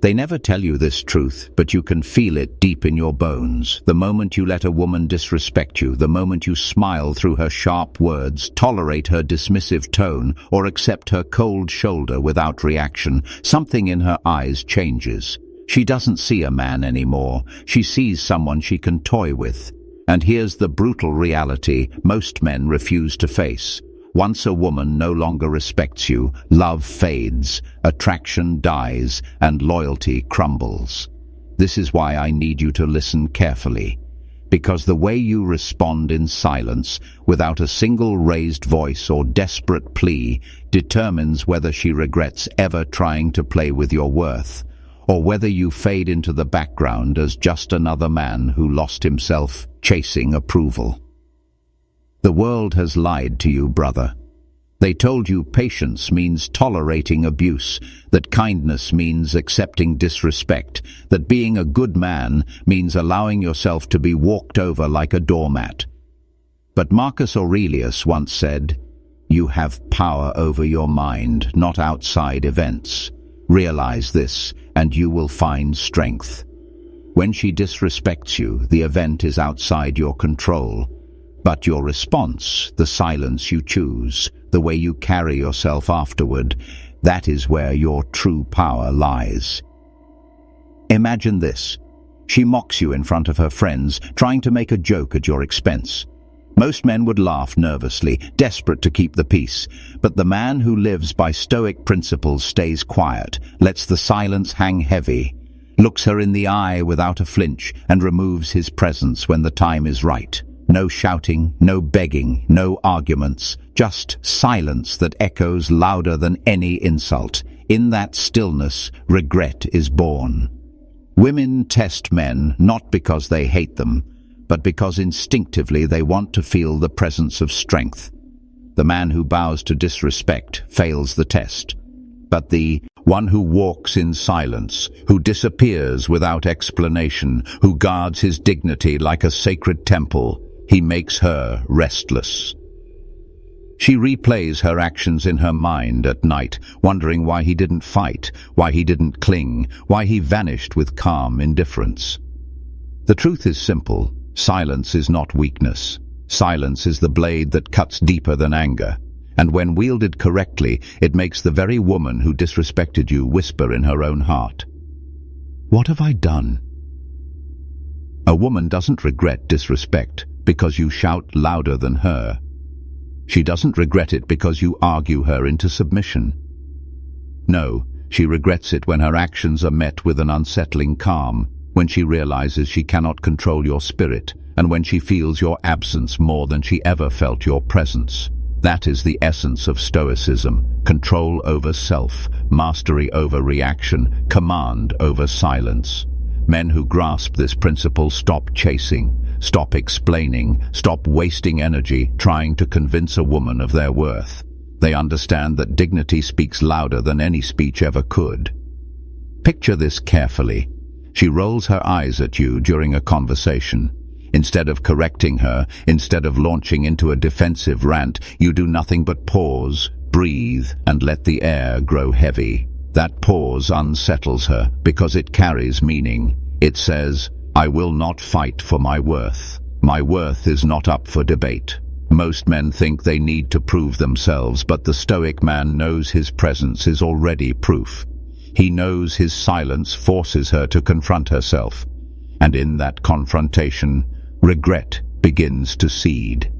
They never tell you this truth, but you can feel it deep in your bones. The moment you let a woman disrespect you, the moment you smile through her sharp words, tolerate her dismissive tone, or accept her cold shoulder without reaction, something in her eyes changes. She doesn't see a man anymore. She sees someone she can toy with. And here's the brutal reality most men refuse to face. Once a woman no longer respects you, love fades, attraction dies, and loyalty crumbles. This is why I need you to listen carefully. Because the way you respond in silence, without a single raised voice or desperate plea, determines whether she regrets ever trying to play with your worth, or whether you fade into the background as just another man who lost himself chasing approval. The world has lied to you, brother. They told you patience means tolerating abuse, that kindness means accepting disrespect, that being a good man means allowing yourself to be walked over like a doormat. But Marcus Aurelius once said, "You have power over your mind, not outside events. Realize this, and you will find strength." When she disrespects you, the event is outside your control. But your response, the silence you choose, the way you carry yourself afterward, that is where your true power lies. Imagine this. She mocks you in front of her friends, trying to make a joke at your expense. Most men would laugh nervously, desperate to keep the peace. But the man who lives by Stoic principles stays quiet, lets the silence hang heavy, looks her in the eye without a flinch, and removes his presence when the time is right. No shouting, no begging, no arguments, just silence that echoes louder than any insult. In that stillness, regret is born. Women test men not because they hate them, but because instinctively they want to feel the presence of strength. The man who bows to disrespect fails the test. But the one who walks in silence, who disappears without explanation, who guards his dignity like a sacred temple, he makes her restless. She replays her actions in her mind at night, wondering why he didn't fight, why he didn't cling, why he vanished with calm indifference. The truth is simple. Silence is not weakness. Silence is the blade that cuts deeper than anger. And when wielded correctly, it makes the very woman who disrespected you whisper in her own heart, "What have I done?" A woman doesn't regret disrespect because you shout louder than her. She doesn't regret it because you argue her into submission. No, she regrets it when her actions are met with an unsettling calm, when she realizes she cannot control your spirit, and when she feels your absence more than she ever felt your presence. That is the essence of Stoicism: control over self, mastery over reaction, command over silence. Men who grasp this principle stop chasing, stop explaining, stop wasting energy trying to convince a woman of their worth. They understand that dignity speaks louder than any speech ever could. Picture this carefully. She rolls her eyes at you during a conversation. Instead of correcting her, instead of launching into a defensive rant, you do nothing but pause, breathe, and let the air grow heavy. That pause unsettles her because it carries meaning. It says, "I will not fight for my worth. My worth is not up for debate." Most men think they need to prove themselves, but the Stoic man knows his presence is already proof. He knows his silence forces her to confront herself. And in that confrontation, regret begins to seed.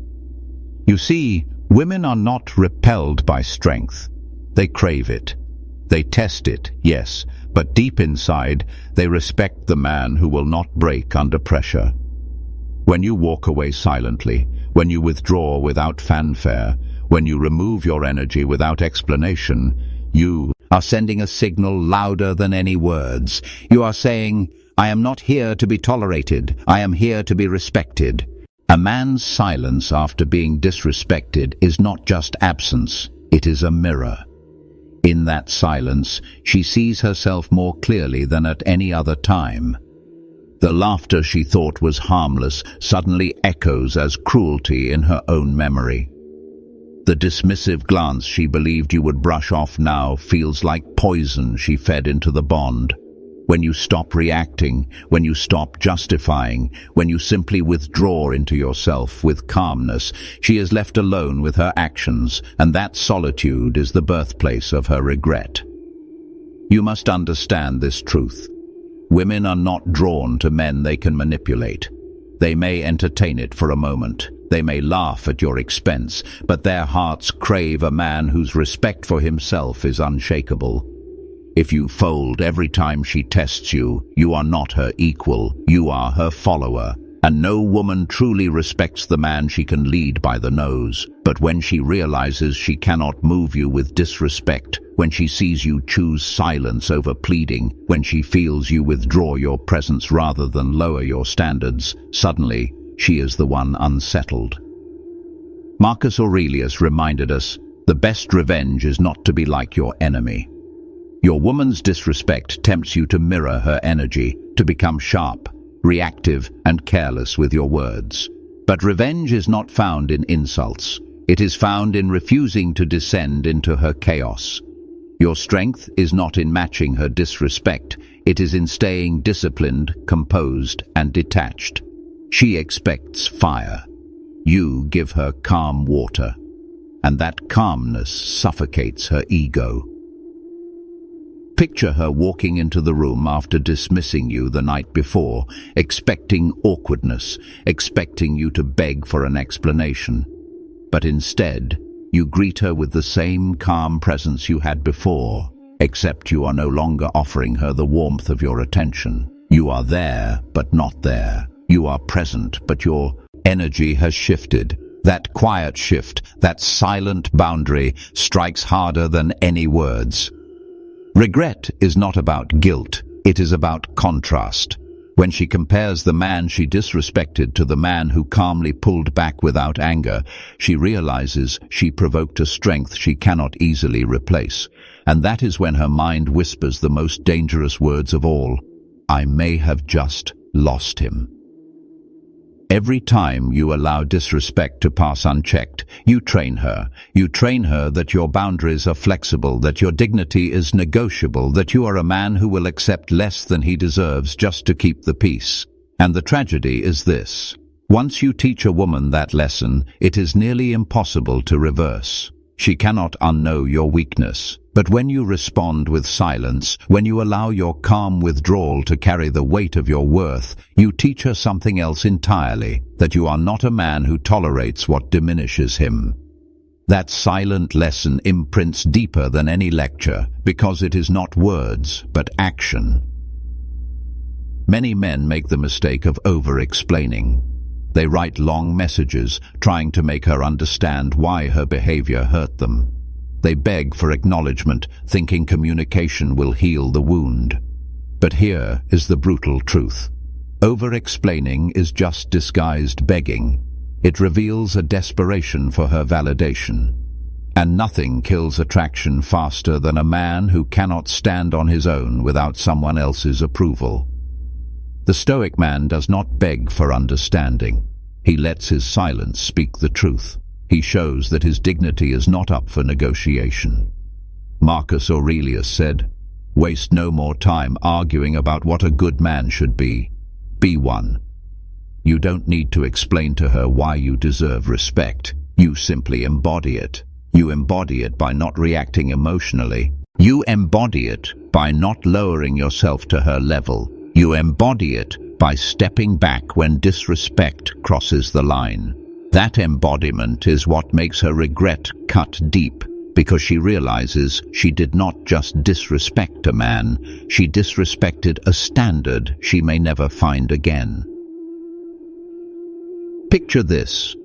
You see, women are not repelled by strength. They crave it. They test it, yes, but deep inside, they respect the man who will not break under pressure. When you walk away silently, when you withdraw without fanfare, when you remove your energy without explanation, you are sending a signal louder than any words. You are saying, "I am not here to be tolerated. I am here to be respected." A man's silence after being disrespected is not just absence, it is a mirror. In that silence, she sees herself more clearly than at any other time. The laughter she thought was harmless suddenly echoes as cruelty in her own memory. The dismissive glance she believed you would brush off now feels like poison she fed into the bond. When you stop reacting, when you stop justifying, when you simply withdraw into yourself with calmness, she is left alone with her actions, and that solitude is the birthplace of her regret. You must understand this truth. Women are not drawn to men they can manipulate. They may entertain it for a moment. They may laugh at your expense, but their hearts crave a man whose respect for himself is unshakable. If you fold every time she tests you, you are not her equal, you are her follower. And no woman truly respects the man she can lead by the nose. But when she realizes she cannot move you with disrespect, when she sees you choose silence over pleading, when she feels you withdraw your presence rather than lower your standards, suddenly she is the one unsettled. Marcus Aurelius reminded us, the best revenge is not to be like your enemy. Your woman's disrespect tempts you to mirror her energy, to become sharp, reactive, and careless with your words. But revenge is not found in insults. It is found in refusing to descend into her chaos. Your strength is not in matching her disrespect. It is in staying disciplined, composed, and detached. She expects fire. You give her calm water, and that calmness suffocates her ego. Picture her walking into the room after dismissing you the night before, expecting awkwardness, expecting you to beg for an explanation. But instead, you greet her with the same calm presence you had before, except you are no longer offering her the warmth of your attention. You are there, but not there. You are present, but your energy has shifted. That quiet shift, that silent boundary, strikes harder than any words. Regret is not about guilt, it is about contrast. When she compares the man she disrespected to the man who calmly pulled back without anger, she realizes she provoked a strength she cannot easily replace. And that is when her mind whispers the most dangerous words of all, I may have just lost him. Every time you allow disrespect to pass unchecked, you train her. You train her that your boundaries are flexible, that your dignity is negotiable, that you are a man who will accept less than he deserves just to keep the peace. And the tragedy is this. Once you teach a woman that lesson, it is nearly impossible to reverse. She cannot unknow your weakness. But when you respond with silence, when you allow your calm withdrawal to carry the weight of your worth, you teach her something else entirely, that you are not a man who tolerates what diminishes him. That silent lesson imprints deeper than any lecture, because it is not words, but action. Many men make the mistake of over-explaining. They write long messages, trying to make her understand why her behavior hurt them. They beg for acknowledgement, thinking communication will heal the wound. But here is the brutal truth. Over-explaining is just disguised begging. It reveals a desperation for her validation. And nothing kills attraction faster than a man who cannot stand on his own without someone else's approval. The Stoic man does not beg for understanding. He lets his silence speak the truth. He shows that his dignity is not up for negotiation. Marcus Aurelius said, "Waste no more time arguing about what a good man should be. Be one." You don't need to explain to her why you deserve respect. You simply embody it. You embody it by not reacting emotionally. You embody it by not lowering yourself to her level. You embody it by stepping back when disrespect crosses the line. That embodiment is what makes her regret cut deep, because she realizes she did not just disrespect a man, she disrespected a standard she may never find again. Picture this.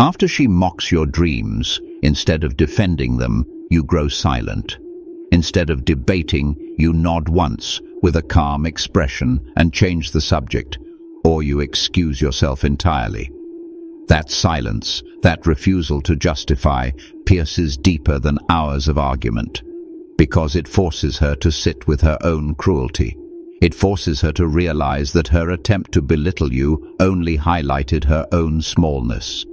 After she mocks your dreams, instead of defending them, you grow silent. Instead of debating, you nod once with a calm expression and change the subject, or you excuse yourself entirely. That silence, that refusal to justify, pierces deeper than hours of argument, because it forces her to sit with her own cruelty. It forces her to realize that her attempt to belittle you only highlighted her own smallness.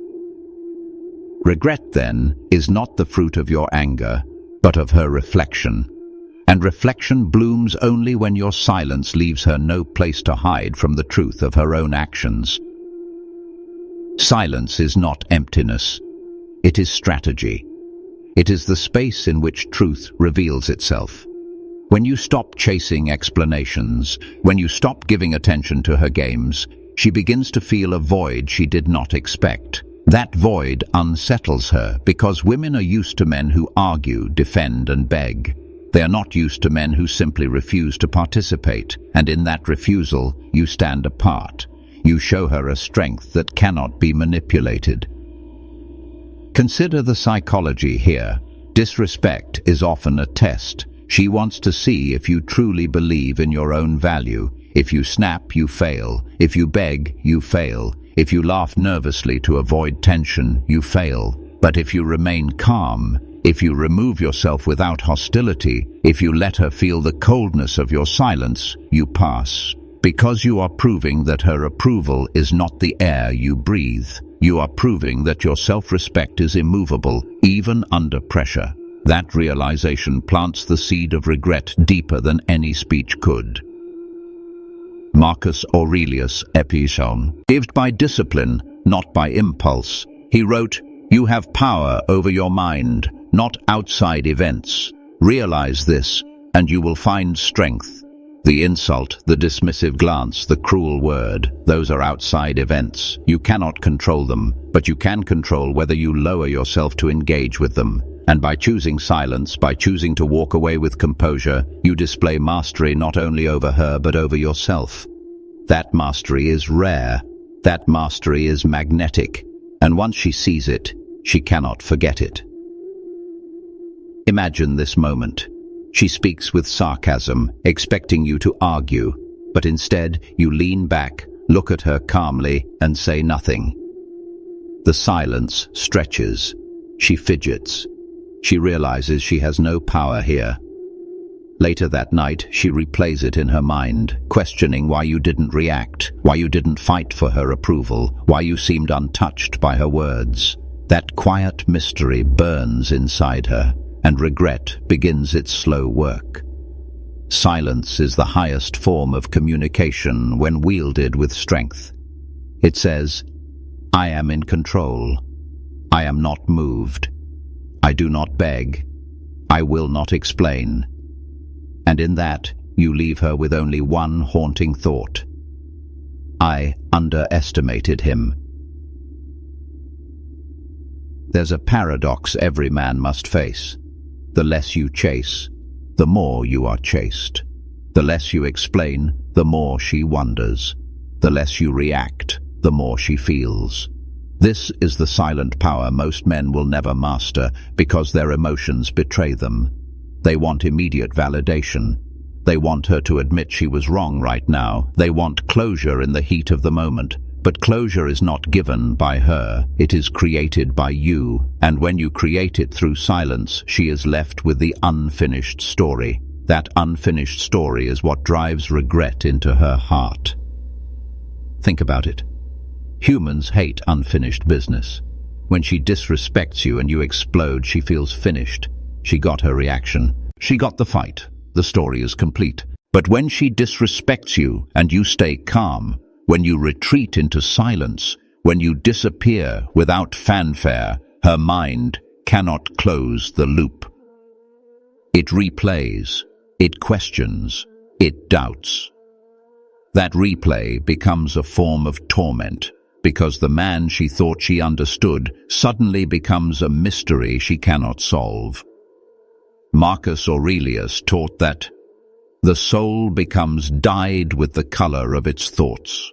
Regret, then, is not the fruit of your anger, but of her reflection. and reflection blooms only when your silence leaves her no place to hide from the truth of her own actions. Silence is not emptiness. It is strategy. It is the space in which truth reveals itself. When you stop chasing explanations, when you stop giving attention to her games, she begins to feel a void she did not expect. That void unsettles her because women are used to men who argue, defend, and beg. They are not used to men who simply refuse to participate, and in that refusal, you stand apart. You show her a strength that cannot be manipulated. Consider the psychology here. Disrespect is often a test. She wants to see if you truly believe in your own value. If you snap, you fail. If you beg, you fail. If you laugh nervously to avoid tension, you fail. But if you remain calm, if you remove yourself without hostility, if you let her feel the coldness of your silence, you pass. Because you are proving that her approval is not the air you breathe. You are proving that your self-respect is immovable, even under pressure. That realization plants the seed of regret deeper than any speech could. Marcus Aurelius Epictetus lived by discipline, not by impulse. He wrote, "You have power over your mind, not outside events. Realize this, and you will find strength." The insult, the dismissive glance, the cruel word, those are outside events. You cannot control them, but you can control whether you lower yourself to engage with them. And by choosing silence, by choosing to walk away with composure, you display mastery not only over her but over yourself. That mastery is rare. That mastery is magnetic. And once she sees it, she cannot forget it. Imagine this moment. She speaks with sarcasm, expecting you to argue, but instead you lean back, look at her calmly, and say nothing. The silence stretches. She fidgets. She realizes she has no power here. Later that night, she replays it in her mind, questioning why you didn't react, why you didn't fight for her approval, why you seemed untouched by her words. That quiet mystery burns inside her, and regret begins its slow work. Silence is the highest form of communication when wielded with strength. It says, "I am in control. I am not moved. I do not beg. I will not explain." And in that, you leave her with only one haunting thought. I underestimated him. There's a paradox every man must face. The less you chase, the more you are chased. The less you explain, the more she wonders. The less you react, the more she feels. This is the silent power most men will never master because their emotions betray them. They want immediate validation. They want her to admit she was wrong right now. They want closure in the heat of the moment. But closure is not given by her. It is created by you. And when you create it through silence, she is left with the unfinished story. That unfinished story is what drives regret into her heart. Think about it. Humans hate unfinished business. When she disrespects you and you explode, she feels finished. She got her reaction. She got the fight. The story is complete. But when she disrespects you and you stay calm, when you retreat into silence, when you disappear without fanfare, her mind cannot close the loop. It replays, it questions, it doubts. That replay becomes a form of torment, because the man she thought she understood suddenly becomes a mystery she cannot solve. Marcus Aurelius taught that the soul becomes dyed with the color of its thoughts.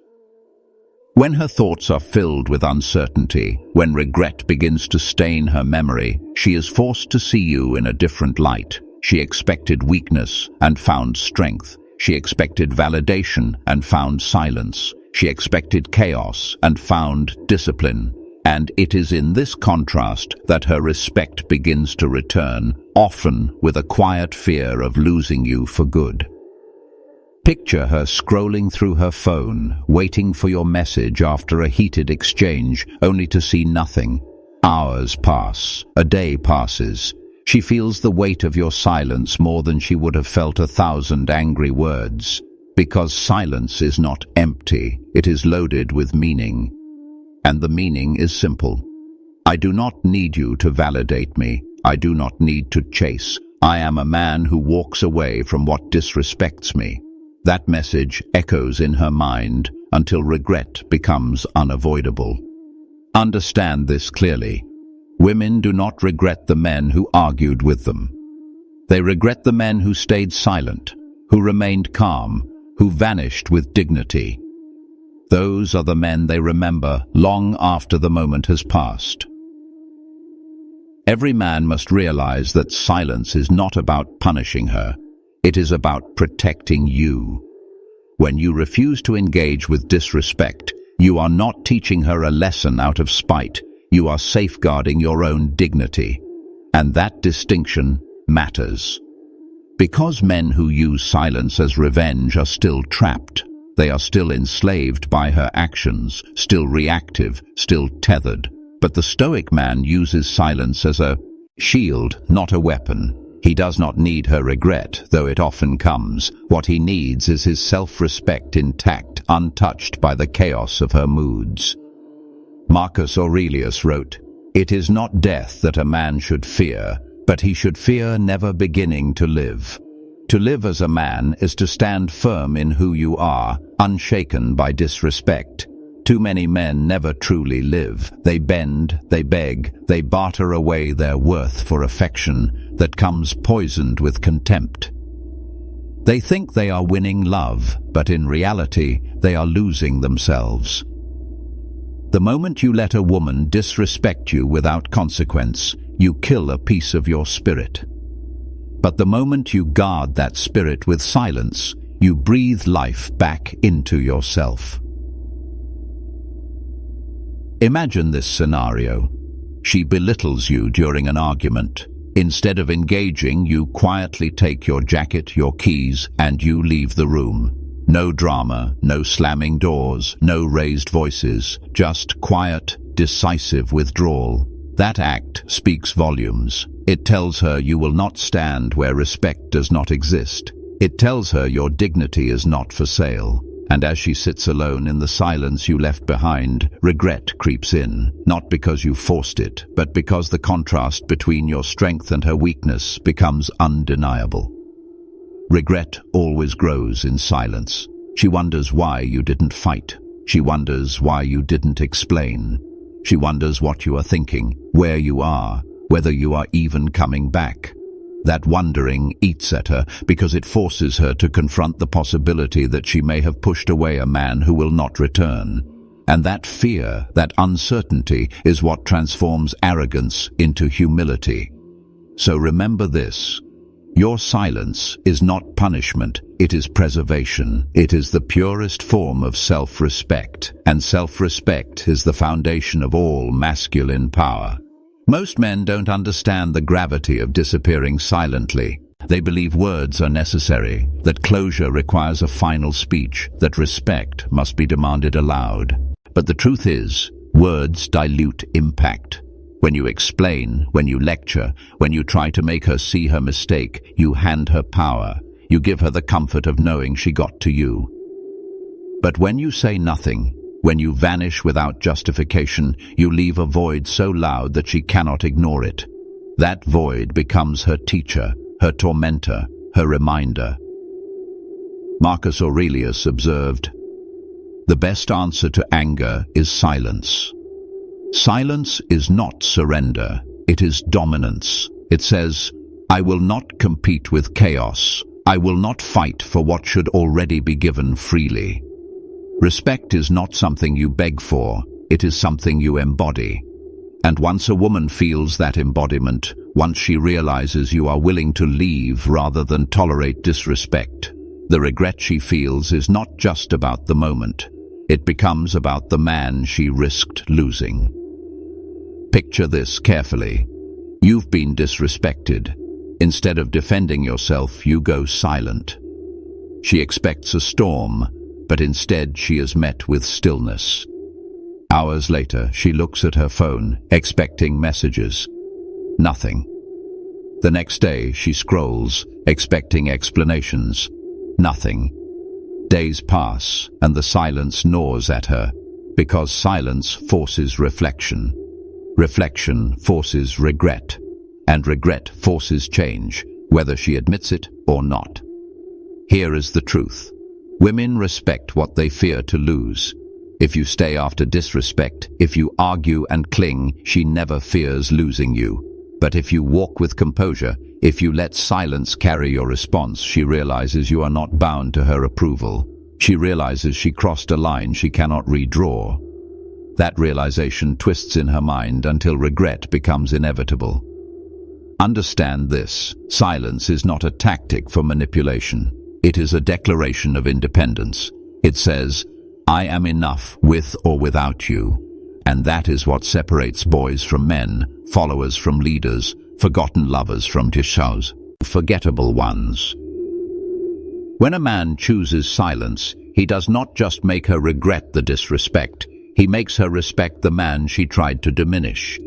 When her thoughts are filled with uncertainty, when regret begins to stain her memory, she is forced to see you in a different light. She expected weakness and found strength. She expected validation and found silence. She expected chaos and found discipline. And it is in this contrast that her respect begins to return, often with a quiet fear of losing you for good. Picture her scrolling through her phone, waiting for your message after a heated exchange, only to see nothing. Hours pass, a day passes. She feels the weight of your silence more than she would have felt 1,000 angry words, because silence is not empty, it is loaded with meaning. And the meaning is simple. I do not need you to validate me. I do not need to chase. I am a man who walks away from what disrespects me. That message echoes in her mind until regret becomes unavoidable. Understand this clearly. Women do not regret the men who argued with them. They regret the men who stayed silent, who remained calm, who vanished with dignity. Those are the men they remember long after the moment has passed. Every man must realize that silence is not about punishing her. It is about protecting you. When you refuse to engage with disrespect, you are not teaching her a lesson out of spite. You are safeguarding your own dignity. And that distinction matters. Because men who use silence as revenge are still trapped. They are still enslaved by her actions, still reactive, still tethered. But the Stoic man uses silence as a shield, not a weapon. He does not need her regret, though it often comes. What he needs is his self-respect intact, untouched by the chaos of her moods. Marcus Aurelius wrote, "It is not death that a man should fear, but he should fear never beginning to live." To live as a man is to stand firm in who you are, unshaken by disrespect. Too many men never truly live. They bend, they beg, they barter away their worth for affection that comes poisoned with contempt. They think they are winning love, but in reality, they are losing themselves. The moment you let a woman disrespect you without consequence, you kill a piece of your spirit. But the moment you guard that spirit with silence, you breathe life back into yourself. Imagine this scenario. She belittles you during an argument. Instead of engaging, you quietly take your jacket, your keys, and you leave the room. No drama, no slamming doors, no raised voices, just quiet, decisive withdrawal. That act speaks volumes. It tells her you will not stand where respect does not exist. It tells her your dignity is not for sale. And as she sits alone in the silence you left behind, regret creeps in, not because you forced it, but because the contrast between your strength and her weakness becomes undeniable. Regret always grows in silence. She wonders why you didn't fight. She wonders why you didn't explain. She wonders what you are thinking, where you are, whether you are even coming back. That wondering eats at her because it forces her to confront the possibility that she may have pushed away a man who will not return. And that fear, that uncertainty, is what transforms arrogance into humility. So remember this. Your silence is not punishment, it is preservation. It is the purest form of self-respect, and self-respect is the foundation of all masculine power. Most men don't understand the gravity of disappearing silently. They believe words are necessary, that closure requires a final speech, that respect must be demanded aloud. But the truth is, words dilute impact. When you explain, when you lecture, when you try to make her see her mistake, you hand her power. You give her the comfort of knowing she got to you. But when you say nothing, when you vanish without justification, you leave a void so loud that she cannot ignore it. That void becomes her teacher, her tormentor, her reminder. Marcus Aurelius observed, "The best answer to anger is silence." Silence is not surrender, it is dominance. It says, "I will not compete with chaos. I will not fight for what should already be given freely." Respect is not something you beg for, it is something you embody. And once a woman feels that embodiment, once she realizes you are willing to leave rather than tolerate disrespect, the regret she feels is not just about the moment. It becomes about the man she risked losing. Picture this carefully. You've been disrespected. Instead of defending yourself, you go silent. She expects a storm, but instead she is met with stillness. Hours later, she looks at her phone, expecting messages. Nothing. The next day, she scrolls, expecting explanations. Nothing. Days pass, and the silence gnaws at her, because silence forces reflection. Reflection forces regret, and regret forces change, whether she admits it or not. Here is the truth. Women respect what they fear to lose. If you stay after disrespect, if you argue and cling, she never fears losing you. But if you walk with composure, if you let silence carry your response, she realizes you are not bound to her approval. She realizes she crossed a line she cannot redraw. That realization twists in her mind until regret becomes inevitable. Understand this: silence is not a tactic for manipulation. It is a declaration of independence. It says, I am enough with or without you. And that is what separates boys from men, followers from leaders, forgotten lovers from tishaus, forgettable ones. When a man chooses silence, he does not just make her regret the disrespect, he makes her respect the man she tried to diminish.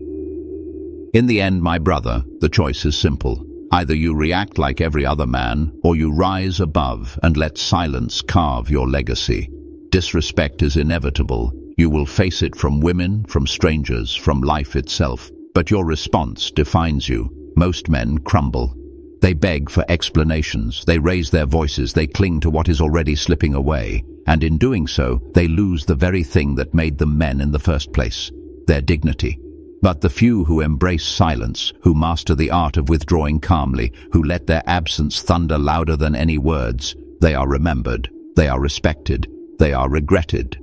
In the end, my brother, the choice is simple. Either you react like every other man, or you rise above and let silence carve your legacy. Disrespect is inevitable. You will face it from women, from strangers, from life itself. But your response defines you. Most men crumble. They beg for explanations. They raise their voices. They cling to what is already slipping away. And in doing so, they lose the very thing that made them men in the first place: their dignity. But the few who embrace silence, who master the art of withdrawing calmly, who let their absence thunder louder than any words, they are remembered, they are respected, they are regretted.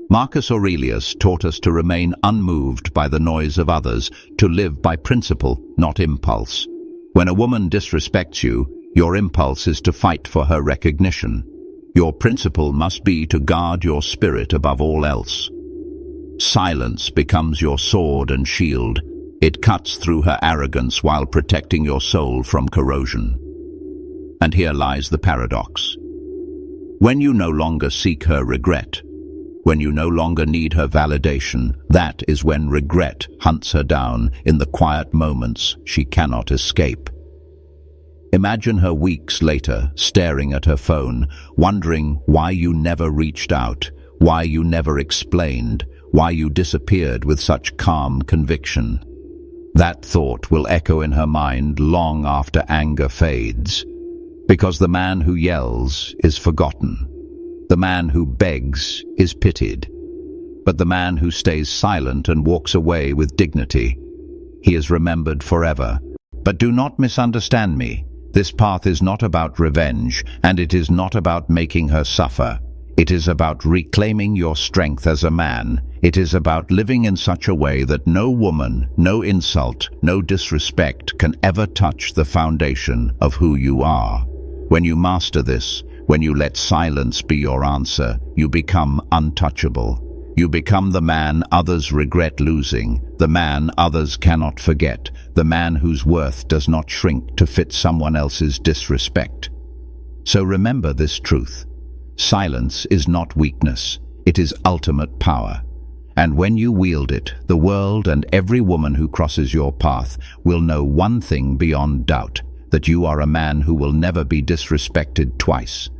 Marcus Aurelius taught us to remain unmoved by the noise of others, to live by principle, not impulse. When a woman disrespects you, your impulse is to fight for her recognition. Your principle must be to guard your spirit above all else. Silence becomes your sword and shield. It cuts through her arrogance while protecting your soul from corrosion. And here lies the paradox. When you no longer seek her regret, when you no longer need her validation, that is when regret hunts her down in the quiet moments she cannot escape. Imagine her weeks later, staring at her phone, wondering why you never reached out, why you never explained, why you disappeared with such calm conviction. That thought will echo in her mind long after anger fades, because the man who yells is forgotten. The man who begs is pitied. But the man who stays silent and walks away with dignity, he is remembered forever. But do not misunderstand me. This path is not about revenge, and it is not about making her suffer. It is about reclaiming your strength as a man. It is about living in such a way that no woman, no insult, no disrespect can ever touch the foundation of who you are. When you master this, when you let silence be your answer, you become untouchable. You become the man others regret losing, the man others cannot forget, the man whose worth does not shrink to fit someone else's disrespect. So remember this truth. Silence is not weakness, it is ultimate power. And when you wield it, the world and every woman who crosses your path will know one thing beyond doubt, that you are a man who will never be disrespected twice.